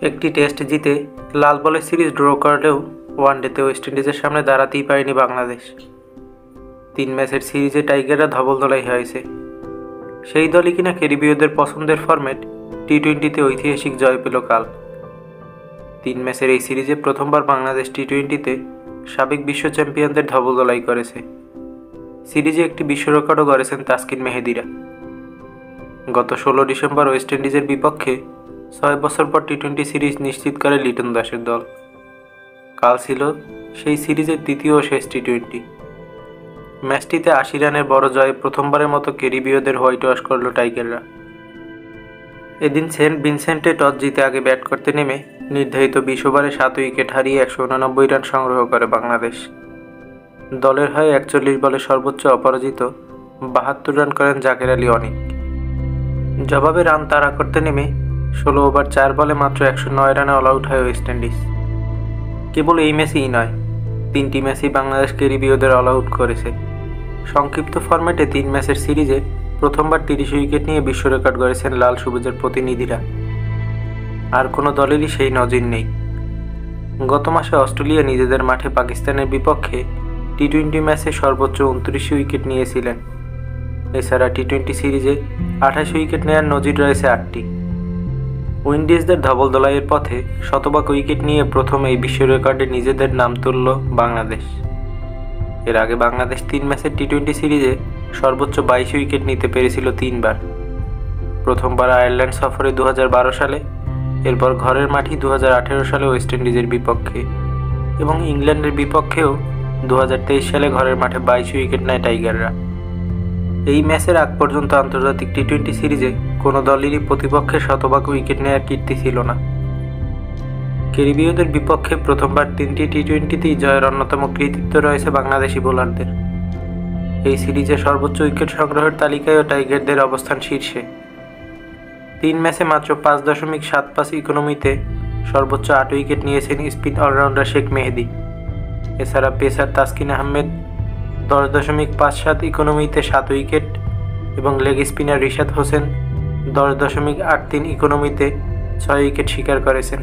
একটি টেস্ট জিতে লাল বলের সিরিজ ড্র করলেও ওয়ানডেতে ওয়েস্ট ইন্ডিজের সামনে দাঁড়াতেই পারেনি বাংলাদেশ। 3 ম্যাচের সিরিজে টাইগাররা ধবলধোলাই হয়েছে। সেই দলই কিনা ক্যারিবীয়দের পছন্দের ফরম্যাট টি-20তে ঐতিহাসিক জয় পেল কাল। 3 ম্যাচের এই সিরিজে প্রথমবার বাংলাদেশ টি-20তে সাবেক বিশ্ব চ্যাম্পিয়নদের ধবলধোলাই করেছে। সিরিজে একটি বিশ্ব রেকর্ডও গড়েছেন তাসকিন মেহেদীরা। গত 16 ডিসেম্বর ওয়েস্ট ইন্ডিজের বিপক্ষে 6 বছর পর টি-20 সিরিজ নিশ্চিত করে লিটন দাসের দল। কাল ছিল সেই সিরিজের তৃতীয় ও শেষ টি-20। ম্যাচটিতে 80 রানের বড় জয়ে প্রথমবারের মতো ক্যারিবীয়দের হোয়াইট ওয়াশ করল টাইগাররা। এদিন সেন্ট ভিনসেন্টে টস জিতে আগে ব্যাট করতে নেমে নির্ধারিত 20 ওভারে 7 উইকেট হারিয়ে 189 রান সংগ্রহ করে বাংলাদেশ। দলের হয়ে 41 বলে সর্বোচ্চ অপরাজিত 72 রান করেন জাকের আলী অনিক। জবাবে রান তাড়া করতে নেমে 16 ওভার 4 বলে মাত্র 109 রানে অল আউট হয় ওয়েস্ট ইন্ডিজ। কেবল এই ম্যাচেই নয়, 3টি ম্যাচই বাংলাদেশ ক্যারিবীয়দের অল আউট করেছে। সংক্ষিপ্ত ফরম্যাটে 3 ম্যাচের সিরিজে প্রথমবার 30 উইকেট নিয়ে বিশ্ব রেকর্ড গড়েছেন লাল সবুজের প্রতিনিধিরা। আর কোনো দলেরই সেই নজির নেই। গত মাসে অস্ট্রেলিয়া নিজেদের মাঠে পাকিস্তানের বিপক্ষে টি-20 ম্যাচে সর্বোচ্চ 29 উইকেট নিয়েছিলেন। এছাড়া টি-20 সিরিজে 28 উইকেট নেওয়ার নজির রয়েছে 8টি। উইন্ডিজদের ধবলধোলাইয়ের পথে শতভাগ উইকেট নিয়ে প্রথম এই বিশ্ব রেকর্ডে নিজেদের নাম তুলল বাংলাদেশ। এর আগে বাংলাদেশ 3 ম্যাচের টি-20 সিরিজে সর্বোচ্চ 22 উইকেট নিতে পেরেছিল 3 বার। প্রথমবার আয়ারল্যান্ড সফরে 2012 সালে, এরপর ঘরের মাঠে 2018 সালে ওয়েস্ট ইন্ডিজের বিপক্ষে এবং ইংল্যান্ডের বিপক্ষেও 2023 সালে ঘরের মাঠে 22 উইকেট নেয় টাইগাররা। এই ম্যাচের আগ পর্যন্ত আন্তর্জাতিক টি-20 সিরিজে কোনো দলেরই প্রতিপক্ষের শতভাগ উইকেট নেওয়ার কীর্তি ছিল না। ক্যারিবীয়দের বিপক্ষে প্রথমবার 3টি টি-20তেই জয়ের অন্যতম কৃতিত্ব রয়েছে বাংলাদেশি বোলারদের। এই সিরিজে সর্বোচ্চ উইকেট সংগ্রহের তালিকায়ও টাইগারদের অবস্থান শীর্ষে। 3 ম্যাচে মাত্র 5.75 ইকোনমিতে সর্বোচ্চ 8 উইকেট নিয়েছেন স্পিন অলরাউন্ডার শেখ মেহেদী। এছাড়া পেসার তাসকিন আহমেদ 10.57 ইকোনমিতে 7 উইকেট এবং leg spinner Rishad Hossain 10.83 ইকোনমিতে 6 wicket শিকার করেছেন।